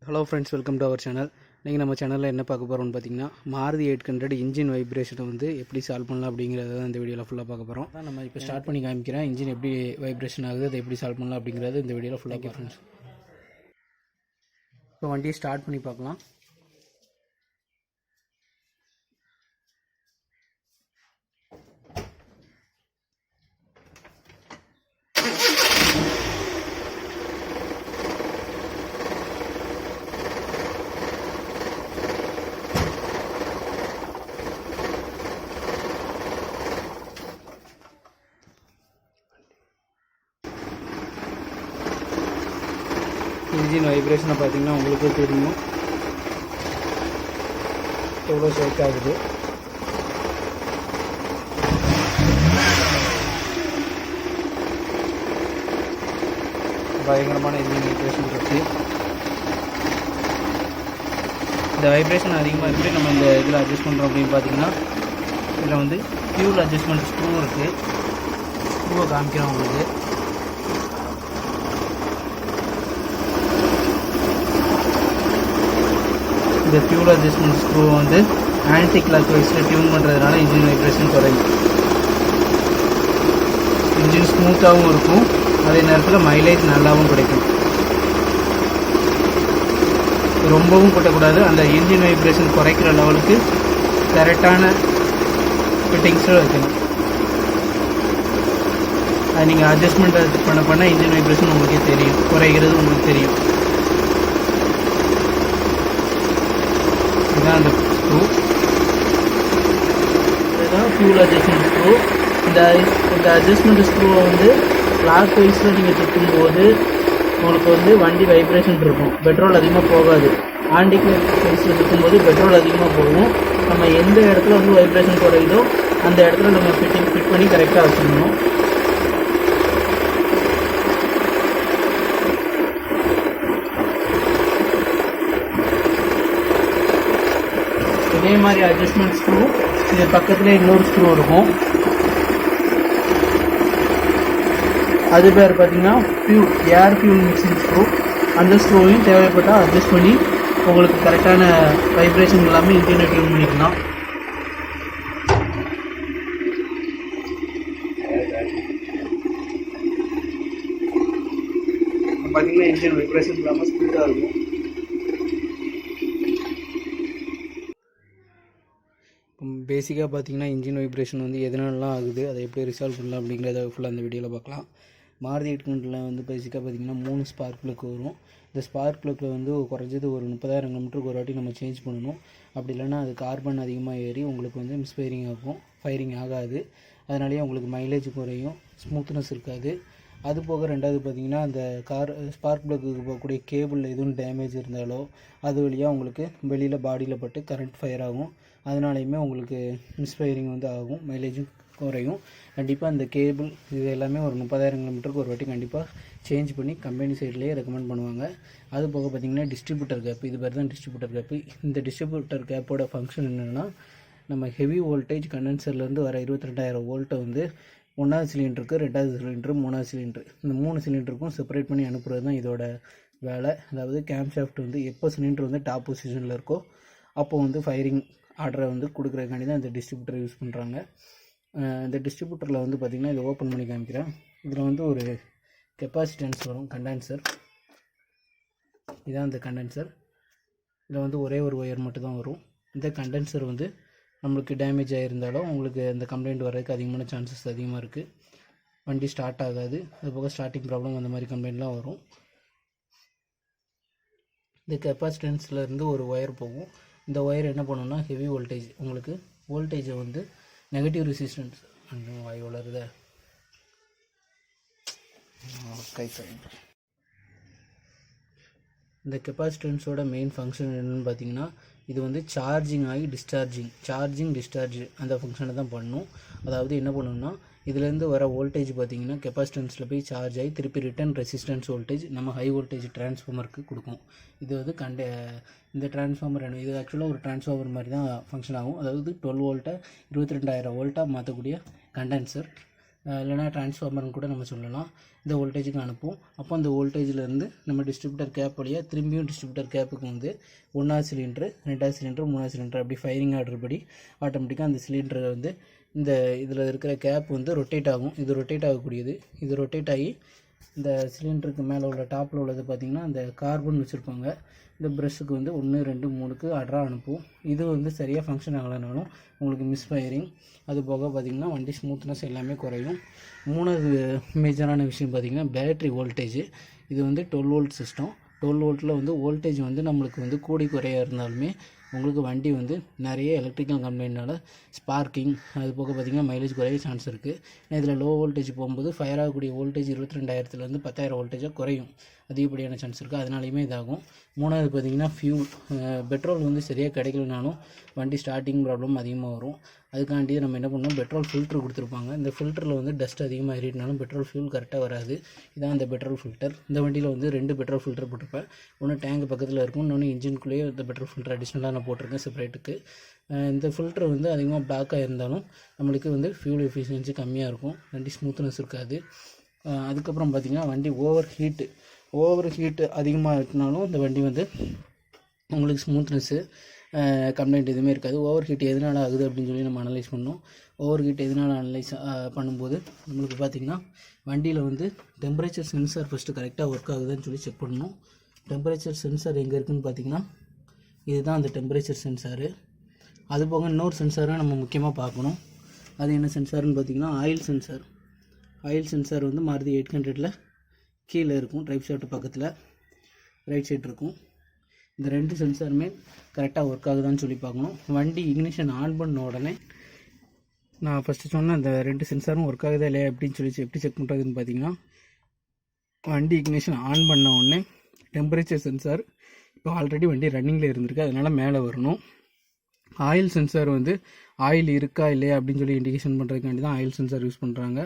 Hello friends, welcome to our channel. இன்றைக்கி நம்ம சேனலில் என்ன பார்க்க போகிறோம்னு பார்த்தீங்கன்னா, மாருதி 800 இன்ஜின் வைப்ரேஷனை வந்து எப்படி சால்வ் பண்ணலாம் அப்படிங்கிறத தான் இந்த வீடியோவில் ஃபுல்லாக பார்க்க போகிறோம். நம்ம இப்போ ஸ்டார்ட் பண்ணி காமிக்கிறேன். இன்ஜின் எப்படி வைப்ரேஷன் ஆகுது, அதை எப்படி சால்வ் பண்ணலாம் அப்படிங்கிறது இந்த வீடியோவில் ஃபுல்லாக பார்க்கலாம் ஃப்ரெண்ட்ஸ். இப்போ வண்டியை ஸ்டார்ட் பண்ணி பார்க்கலாம். இன்ஜின் வைப்ரேஷனை பார்த்தீங்கன்னா உங்களுக்கே தெரியும் எவ்வளோ ஷேக் ஆகுது. பயங்கரமான இன்ஜின் வைப்ரேஷன் இருக்குது. இந்த வைப்ரேஷன் அதிகமாக இருக்குது. நம்ம இந்த இதில் அட்ஜஸ்ட் பண்ணுறோம் அப்படின்னு பார்த்தீங்கன்னா, இதில் வந்து ஃபியூல் அட்ஜஸ்ட்மெண்ட் ஸ்க்ரூ இருக்குது. ஸ்க்ரூவை காமிக்கிறோம் உங்களுக்கு. இந்த ஃபியூல் அட்ஜஸ்ட்மெண்ட் ஸ்க்ரூ வந்து ஆன்டி கிளாக் வைஸில் டியூன் பண்ணுறதுனால இன்ஜின் வைப்ரேஷன் குறையும். இன்ஜின் ஸ்மூத்தாகவும் இருக்கும், அதே நேரத்தில் மைலேஜ் நல்லாவும் கிடைக்கும். ரொம்பவும் கொட்டக்கூடாது. அந்த இன்ஜின் வைப்ரேஷன் குறைக்கிற லெவலுக்கு கரெக்டான ஃபிட்டிங்ஸில் வைக்கணும். அது நீங்கள் அட்ஜஸ்ட்மெண்ட் பண்ண இன்ஜின் வைப்ரேஷன் உங்களுக்கே தெரியும், குறைகிறது உங்களுக்கு தெரியும். இதுதான் அந்த ஸ்க்ரூ, இதுதான் ஃபியூல் அட்ஜஸ்ட்மெண்ட் ஸ்க்ரூ. இந்த அட்ஜஸ்ட்மெண்ட் ஸ்க்ரூவை வந்து கிளாக் வைஸில் நீங்கள் சுற்றும்போது உங்களுக்கு வந்து வண்டி வைப்ரேஷன் இருக்கும், பெட்ரோல் அதிகமாக போகாது. ஆன்டி கிளாக் வைஸில் சுற்றும்போது பெட்ரோல் அதிகமாக போகும். நம்ம எந்த இடத்துல வந்து வைப்ரேஷன் குறையுதோ அந்த இடத்துல நம்ம ஃபிட் பண்ணி கரெக்டாக வச்சுக்கணும். இதே மாதிரி அட்ஜஸ்ட்மெண்ட் ஸ்க்ரூ இது பக்கத்தில் இன்னொரு ஸ்க்ரூ இருக்கும். அது பேர் பார்த்தீங்கன்னா ஏர் ஃபியூல் மிக்சிங் ஸ்க்ரூ. அந்த ஸ்க்ரூவையும் தேவைப்பட்டால் அட்ஜஸ்ட் பண்ணி உங்களுக்கு கரெக்டான வைப்ரேஷன் எல்லாமே இன்ஜினை டியூன் பண்ணிக்கலாம். பார்த்தீங்கன்னா இன்ஜின் வைப்ரேஷன் இல்லாமல் ஸ்மூத்தாக இருக்கும். பேசிக்காக பார்த்தீங்கன்னா இன்ஜின் வைப்ரேஷன் வந்து எதனாலலாம் ஆகுது, அதை எப்படி ரிசால்வ் பண்ணலாம் அப்படிங்கிறத ஃபுல்லாக அந்த வீடியோவில் பார்க்கலாம். மாருதி 800 வந்து பேசிக்காக பார்த்தீங்கன்னா 3 ஸ்பார்க் ப்ளக் வரும். இந்த ஸ்பார்க் ப்ளக்கில் வந்து குறைஞ்சது ஒரு 30,000 கிலோமீட்டருக்கு ஒரு வாட்டி நம்ம சேஞ்ச் பண்ணணும். அப்படி இல்லைன்னா அது கார்பன் அதிகமாக ஏறி உங்களுக்கு வந்து மிஸ்ஃபயரிங் ஆகும், ஃபயரிங் ஆகாது. அதனாலேயே உங்களுக்கு மைலேஜ் குறையும், ஸ்மூத்னஸ் இருக்காது. அது போக ரெண்டாவது பார்த்தீங்கன்னா அந்த ஸ்பார்க் ப்ளக்குக்கு போகக்கூடிய கேபிள் எதுவும் டேமேஜ் இருந்தாலோ அது வழியாக உங்களுக்கு வெளியில் பாடியில் பட்டு கரண்ட் ஃபயர் ஆகும். அதனாலையுமே உங்களுக்கு மிஸ்ஃபயரிங் வந்து ஆகும், மைலேஜும் குறையும். கண்டிப்பாக அந்த கேபிள் இது எல்லாமே ஒரு 30,000 கிலோமீட்டருக்கு ஒரு வாட்டி கண்டிப்பாக சேஞ்ச் பண்ணி கம்பெனி சைட்லேயே ரெக்கமெண்ட் பண்ணுவாங்க. அது போக பார்த்திங்கன்னா டிஸ்ட்ரிபியூட்டர் கேப், இது பேர் தான் டிஸ்ட்ரிபியூட்டர் கேப்பு. இந்த டிஸ்ட்ரிபியூட்டர் கேப்போட ஃபங்க்ஷன் என்னென்னா, நம்ம ஹெவி வோல்டேஜ் கண்டென்சர்லேருந்து வர 22,000 வோல்ட்டை வந்து 1வது சிலிண்டருக்கு, 2வது சிலிண்டரு, 3வது சிலிண்டர், இந்த 3 சிலிண்டருக்கும் செப்பரேட் பண்ணி அனுப்புறது தான் இதோட வேலை. அதாவது கேம் ஷாஃப்ட் வந்து எப்போ சிலிண்டர் வந்து டாப் பொசிஷனில் இருக்கோ அப்போ வந்து ஃபயரிங் ஆர்டரை வந்து கொடுக்குறதுக்காண்டி தான் இந்த டிஸ்ட்ரிபியூட்டர் யூஸ் பண்ணுறாங்க. இந்த டிஸ்ட்ரிபியூட்டரில் வந்து பார்த்திங்கன்னா இதை ஓப்பன் பண்ணி காமிக்கிறேன். இதில் வந்து ஒரு கெப்பாசிட்டன்ஸ் வரும், கண்டென்சர். இதுதான் இந்த கண்டென்சர். இதில் வந்து ஒரே ஒரு ஒயர் மட்டும் தான் வரும். இந்த கண்டென்சர் வந்து நம்மளுக்கு டேமேஜ் ஆகியிருந்தாலும் உங்களுக்கு அந்த கம்ப்ளைண்ட் வர்றதுக்கு அதிகமான சான்சஸ் அதிகமாக இருக்குது. வண்டி ஸ்டார்ட் ஆகாது, அதுபோக ஸ்டார்டிங் ப்ராப்ளம் அந்த மாதிரி கம்ப்ளைண்ட்லாம் வரும். இந்த கெப்பாசிட்டன்ஸில் இருந்து ஒரு ஒயர் போகும். இந்த ஒயர் என்ன பண்ணணும்னா ஹெவி வோல்டேஜ், உங்களுக்கு வோல்டேஜை வந்து நெகட்டிவ் ரெசிஸ்டன்ஸ் வாய் வளருத இந்த கெப்பாசிட்டன்ஸோட மெயின் ஃபங்க்ஷன் என்னென்னு பார்த்தீங்கன்னா, இது வந்து சார்ஜிங் ஆகி டிஸ்சார்ஜ் அந்த ஃபங்க்ஷனை தான் பண்ணும். அதாவது என்ன பண்ணணும்னா, இதுலேருந்து வர வோல்டேஜ் பார்த்தீங்கன்னா கெப்பாசிட்டன்ஸில் போய் சார்ஜ் ஆகி திருப்பி ரிட்டர்ன் ரெசிஸ்டன்ஸ் வோல்டேஜ் நம்ம ஹை வோல்டேஜ் டிரான்ஸ்ஃபார்மருக்கு கொடுக்கும். இது வந்து இந்த டிரான்ஸ்ஃபார்மர் இது ஆக்சுவலாக ஒரு டிரான்ஸ்ஃபார்மர் மாதிரி தான் ஃபங்க்ஷன் ஆகும். அதாவது 12 வோல்ட்டை 22,000 வோல்ட்டாக மாற்றக்கூடிய கண்டென்சர். இல்லைனா டிரான்ஸ்ஃபார்மர்னு கூட நம்ம சொல்லலாம். இந்த வோல்டேஜுக்கு அனுப்பும். அப்போ அந்த வோல்டேஜ்லேருந்து நம்ம டிஸ்ட்ரிபியூட்டர் கேப் வழியாக திரும்பியும் டிஸ்ட்ரிபியூட்டர் கேப்புக்கு வந்து 1வது சிலிண்டரு, 2வது சிலிண்டர், 3வது சிலிண்டர் அப்படி ஃபயரிங் ஆர்டர் படி ஆட்டோமேட்டிக்காக அந்த சிலிண்டரை வந்து இந்த இதில் இருக்கிற கேப் வந்து ரொட்டேட் ஆகும். இது ரொட்டேட் ஆகக்கூடியது. இது ரொட்டேட் ஆகி இந்த சிலிண்டருக்கு மேலே உள்ள டாப்பில் உள்ளது பார்த்திங்கன்னா அந்த கார்பன் வச்சுருப்பாங்க. இந்த ப்ரெஷ்ஷுக்கு வந்து 1, 2, 3க்கு ஆர்டராக அனுப்பும். இது வந்து சரியாக ஃபங்க்ஷன் ஆகலைனாலும் உங்களுக்கு மிஸ்ஃபயரிங், அது போக பார்த்திங்கன்னா வண்டி ஸ்மூத்னஸ் எல்லாமே குறையும். 3வது மேஜரான விஷயம் பார்த்திங்கன்னா பேட்ரி வோல்டேஜ். இது வந்து 12 வோல்ட் சிஸ்டம். 12 வோல்ட்டில் வந்து வோல்டேஜ் வந்து நம்மளுக்கு வந்து கூடி குறையாக இருந்தாலுமே உங்களுக்கு வண்டி வந்து நிறைய எலக்ட்ரிக்கல் கம்ப்ளைண்ட்னால ஸ்பார்க்கிங், அது போக பார்த்திங்கன்னா மைலேஜ் குறைய சான்ஸ் இருக்குது. இதில் லோ வோல்டேஜ் போகும்போது ஃபயர் ஆகக்கூடிய வோல்டேஜ் 22,000 10,000 வோல்டேஜாக குறையும். அதிகப்படியான சான்ஸ் இருக்குது. அதனாலையுமே இதாகும். 3வது பார்த்திங்கன்னா ஃபியூல். பெட்ரோல் வந்து சரியாக கிடைக்கலனாலும் வண்டி ஸ்டார்டிங் ப்ராப்ளம் அதிகமாக வரும். அதுக்காண்டி நம்ம என்ன பண்ணோம், பெட்ரோல் ஃபில்ட்ரு கொடுத்துருப்பாங்க. இந்த ஃபில்டரில் வந்து டஸ்ட் அதிகமாக ஏறினாலும் பெட்ரோல் ஃபியூல் கரெக்டாக வராது. இதான் இந்த பெட்ரோல் ஃபில்டர். இந்த வண்டியில் வந்து 2 பெட்ரோல் ஃபில்டர் போட்டிருப்பேன். ஒன்று டேங்க் பக்கத்தில் இருக்கும், இன்னொன்று இன்ஜின்குள்ளேயே இந்த பெட்ரோல் ஃபில்டர் அடிஷ்னலாக நான் போட்டிருக்கேன் செப்பரேட்டுக்கு. இந்த ஃபில்டர் வந்து அதிகமாக பிளாக்காக இருந்தாலும் நம்மளுக்கு வந்து ஃபியூல் எஃபிஷியன்சி கம்மியாக இருக்கும், வண்டி ஸ்மூத்னஸ் இருக்காது. அதுக்கப்புறம் பார்த்திங்கன்னா வண்டி ஓவர் ஹீட்டு அதிகமாக இருக்குனாலும் இந்த வண்டி வந்து உங்களுக்கு ஸ்மூத்னஸ்ஸு கம்ப்ளைண்ட் எதுவுமே இருக்காது. ஓவர் ஹீட் எதனால் ஆகுது அப்படின்னு சொல்லி நம்ம அனலைஸ் பண்ணோம். ஓவர் ஹீட் எதனால் அனலைஸ் பண்ணும்போது நம்மளுக்கு பார்த்திங்கன்னா வண்டியில் வந்து டெம்பரேச்சர் சென்சார் ஃபஸ்ட்டு கரெக்டாக ஒர்க் ஆகுதுன்னு சொல்லி செக் பண்ணணும். டெம்பரேச்சர் சென்சார் எங்கே இருக்குதுன்னு பார்த்திங்கன்னா இதுதான் அந்த டெம்பரேச்சர் சென்சாரு. அது போக இன்னொரு சென்சாரை நம்ம முக்கியமாக பார்க்கணும். அது என்ன சென்சார்னு பார்த்திங்கன்னா ஆயில் சென்சார். ஆயில் சென்சார் வந்து மாருதி 800ல் கீழே இருக்கும், ட்ரைவ் ஷாஃப்ட் பக்கத்தில் ரைட் சைடு இருக்கும். இந்த 2 சென்சாருமே கரெக்டாக ஒர்க் ஆகுதான்னு சொல்லி பார்க்கணும். வண்டி இக்னிஷன் ஆன் பண்ண உடனே நான் ஃபஸ்ட்டு சொன்னேன் அந்த 2 சென்சாரும் ஒர்க் ஆகுதா இல்லையா அப்படின்னு சொல்லி எப்படி செக் பண்ணுறதுன்னு பார்த்தீங்கன்னா, வண்டி இக்னிஷன் ஆன் பண்ண உடனே டெம்பரேச்சர் சென்சார் இப்போ ஆல்ரெடி வண்டி ரன்னிங்கில் இருந்திருக்கு, அதனால் மேலே வரணும். ஆயில் சென்சார் வந்து ஆயில் இருக்கா இல்லையா அப்படின்னு சொல்லி இண்டிகேஷன் பண்ணுறதுக்காண்டி தான் ஆயில் சென்சார் யூஸ் பண்ணுறாங்க.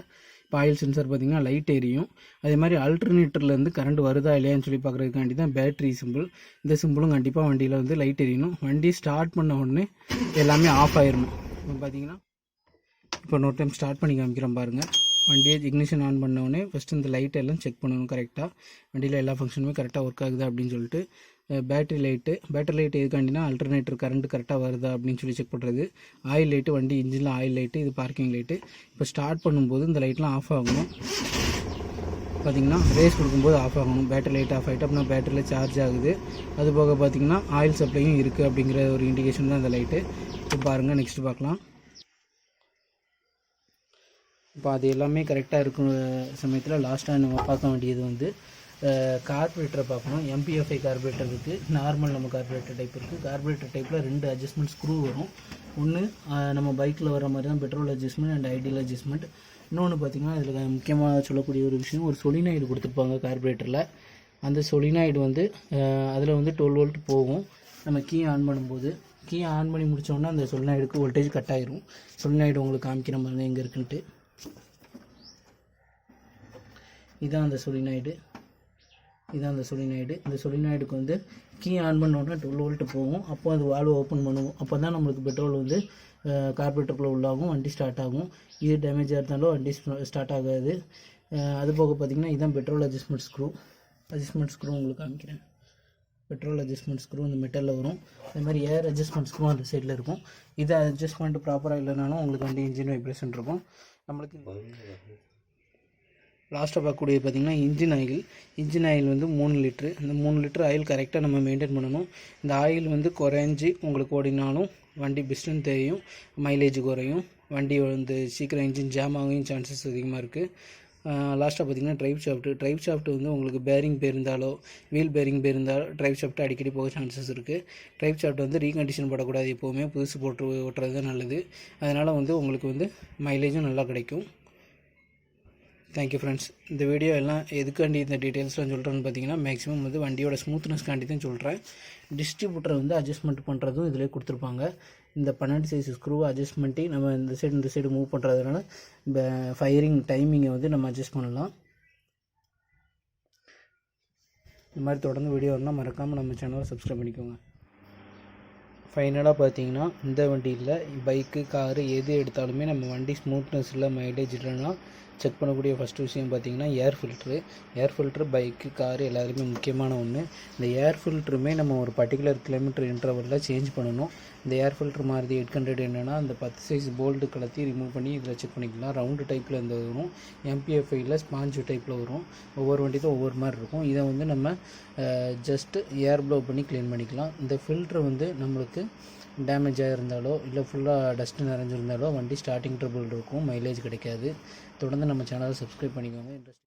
இப்போ ஆயில் சென்சார் பார்த்திங்கன்னா லைட் எரியும். அதே மாதிரி அல்டர்னேட்டர்லேருந்து கரண்ட் வருதா இல்லையான்னு சொல்லி பார்க்குறதுக்காண்டி தான் பேட்ரி சிம்பிள். இந்த சிம்பிளும் கண்டிப்பாக வண்டியில் வந்து லைட் எரியணும். வண்டி ஸ்டார்ட் பண்ண உடனே எல்லாமே ஆஃப் ஆயிடணும். இப்போ பார்த்திங்கன்னா இப்போ இன்னொரு டைம் ஸ்டார்ட் பண்ணி காமிக்கிறேன் பாருங்கள். வண்டியை இக்னிஷன் ஆன் பண்ண உடனே ஃபஸ்ட்டு இந்த லைட் எல்லாம் செக் பண்ணணும் கரெக்டாக, வண்டியில் எல்லா ஃபங்க்ஷனுமே கரெக்டாக ஒர்க் ஆகுதா அப்படின்னு சொல்லிட்டு. பேட்டரி லைட்டு எதுக்காண்டினா அல்டர்னேட்டர் கரண்ட் கரெக்டாக வருதா அப்படின்னு சொல்லி செக் பண்ணுறது. ஆயில் லைட்டு, வண்டி இன்ஜினில் ஆயில் லைட்டு, இது பார்க்கிங் லைட்டு. இப்போ ஸ்டார்ட் பண்ணும்போது இந்த லைட்லாம் ஆஃப் ஆகணும். பார்த்திங்கன்னா ரேஸ் கொடுக்கும்போது ஆஃப் ஆகணும். பேட்டரி லைட் ஆஃப் ஆகிட்டு அப்படின்னா பேட்டரியில் சார்ஜ் ஆகுது. அது போக பார்த்திங்கன்னா ஆயில் சப்ளையும் இருக்குது அப்படிங்கிற ஒரு இண்டிகேஷன் தான் இந்த லைட்டு. இப்போ பாருங்கள், நெக்ஸ்ட்டு பார்க்கலாம். இப்போ அது எல்லாமே கரெக்டாக இருக்கும் சமயத்தில் லாஸ்ட்டாக நம்ம பார்க்க வேண்டியது வந்து கார்பரேட்டரை பார்க்கணும். MPFI கார்பரேட்டர் இருக்குது, நார்மல் நம்ம கார்பரேட்டர் டைப் இருக்குது. கார்பரேட்டர் டைப்பில் 2 அட்ஜஸ்ட்மெண்ட் ஸ்க்ரூ வரும். ஒன்று நம்ம பைக்கில் வர மாதிரி தான் petrol adjustment and ideal adjustment. இன்னொன்று பார்த்திங்கன்னா இதில் முக்கியமாக சொல்லக்கூடிய ஒரு விஷயம், ஒரு சொலினாய்டு கொடுத்துருப்பாங்க கார்பரேட்டரில். அந்த சொலினாய்டு வந்து அதில் வந்து 12 வோல்ட் போகும். நம்ம கீ ஆன் பண்ணும்போது ஆன் பண்ணி முடித்தோன்னா அந்த சொலினாய்டுக்கு வோல்டேஜ் கட் ஆகிரும். சொலினாய்டு உங்களுக்கு காமிக்கிற மாதிரி எங்கே இருக்குன்ட்டு. இதுதான் அந்த சொலினாய்டு. இந்த சொலினாய்டுக்கு வந்து கீ ஆன் பண்ண உடனே 12 வோல்ட் போகும். அப்போ அது வால்வு ஓப்பன் பண்ணுவோம். அப்போ தான் நம்மளுக்கு பெட்ரோல் வந்து கார்பரேட்டருக்குள்ளே உள்ளாகும், வண்டி ஸ்டார்ட் ஆகும். இது டேமேஜாக இருந்தாலும் வண்டி ஸ்டார்ட் ஆகாது. அது போக பார்த்திங்கன்னா இதுதான் பெட்ரோல் அட்ஜஸ்ட்மெண்ட் ஸ்க்ரூ உங்களுக்கு காமிக்கிறேன். பெட்ரோல் அட்ஜஸ்ட்மெண்ட் ஸ்க்ரூ இந்த மெட்டலில் வரும். அதே மாதிரி ஏர் அட்ஜஸ்ட்மெண்ட் ஸ்க்ரூ அந்த சைடில் இருக்கும். இதை அட்ஜஸ்ட்மெண்ட் ப்ராப்பராக இல்லைனாலும் உங்களுக்கு வண்டி இன்ஜின் வைப்ரேஷன் இருக்கும். நம்மளுக்கு லாஸ்ட்டாக பார்க்கக்கூடியது பார்த்திங்கன்னா இன்ஜின் ஆயில் வந்து 3 லிட்ரு. இந்த 3 லிட்டர் ஆயில் கரெக்டாக நம்ம மெயின்டைன் பண்ணணும். இந்த ஆயில் வந்து குறைஞ்சி உங்களுக்கு ஓடினாலும் வண்டி பிஸ்டன் தெரியும், மைலேஜ் குறையும், வண்டி வந்து சீக்கிரம் இன்ஜின் ஜாம் ஆகும் சான்சஸ் அதிகமாக இருக்குது. லாஸ்ட்டாக பார்த்திங்கன்னா ட்ரைவ் ஷாஃப்ட் வந்து உங்களுக்கு பேரிங் போயிருந்தாலோ வீல் பேரிங் போயிருந்தாலோ ட்ரைவ் ஷாஃப்ட் அடிக்கடி போக சான்சஸ் இருக்குது. ட்ரைவ் ஷாஃப்ட் வந்து ரீகண்டிஷன் படக்கூடாது, எப்போவுமே புதுசு போட்டு ஓட்டுறது தான் நல்லது. அதனால் வந்து உங்களுக்கு வந்து மைலேஜும் நல்லா கிடைக்கும். Thank you friends. இந்த வீடியோ எல்லாம் எதுக்காண்டி இந்த டீட்டெயில்ஸ்லாம் சொல்கிறேன்னு பார்த்தீங்கன்னா மேக்ஸிமம் வந்து வண்டியோட ஸ்மூத்னஸ்க்காண்டி தான் சொல்கிறேன். டிஸ்ட்ரிபியூட்டரை வந்து அட்ஜஸ்ட்மெண்ட் பண்ணுறதும் இதிலே கொடுத்துருப்பாங்க. இந்த 12 சைஸ் ஸ்க்ரூவை அட்ஜஸ்ட் பண்ணி நம்ம இந்த சைடு மூவ் பண்ணுறதுனால இந்த ஃபயரிங் டைமிங்கை வந்து நம்ம அட்ஜஸ்ட் பண்ணலாம். இந்த மாதிரி தொடர்ந்து வீடியோ வரணும், மறக்காமல் நம்ம சேனலை சப்ஸ்கிரைப் பண்ணிக்கோங்க. ஃபைனலாக பார்த்தீங்கன்னா இந்த வண்டியில் பைக்கு, காரு எது எடுத்தாலுமே நம்ம வண்டி ஸ்மூத்னஸ் இல்லை, மைலேஜ் இல்லைன்னா செக் பண்ணக்கூடிய ஃபஸ்ட்டு விஷயம் பார்த்திங்கன்னா ஏர் ஃபில்ட்ரு பைக்கு காரு எல்லாருமே முக்கியமான ஒன்று. இந்த ஏர் ஃபில்ட்ருமே நம்ம ஒரு பர்டிகுலர் கிலோமீட்டர் இன்டர்வலில் சேஞ்ச் பண்ணணும். இந்த ஏர் ஃபில்ட்ரு மாருதி 800 என்னென்னா அந்த 10 சைஸ் போல்ட்டு கலத்தி ரிமூவ் பண்ணி இதில் செக் பண்ணிக்கலாம். ரவுண்டு டைப்பில் இந்த வரும், MPFIயில் ஸ்பாஞ்சு டைப்பில் வரும். ஒவ்வொரு வண்டிக்கும் ஒவ்வொரு மாதிரி இருக்கும். இதை வந்து நம்ம ஜஸ்ட்டு ஏர் ப்ளோ பண்ணி க்ளீன் பண்ணிக்கலாம். இந்த ஃபில்ட்ரு வந்து நம்மளுக்கு டேமேஜ் ஆகிருந்தாலோ இல்லை ஃபுல்லாக டஸ்ட்டு நிறைஞ்சிருந்தாலோ வண்டி ஸ்டார்டிங் ட்ரபிள் இருக்கும், மைலேஜ் கிடைக்காது. தொடர்ந்து நம்ம சேனலை சப்ஸ்கிரைப் பண்ணிக்கோங்க.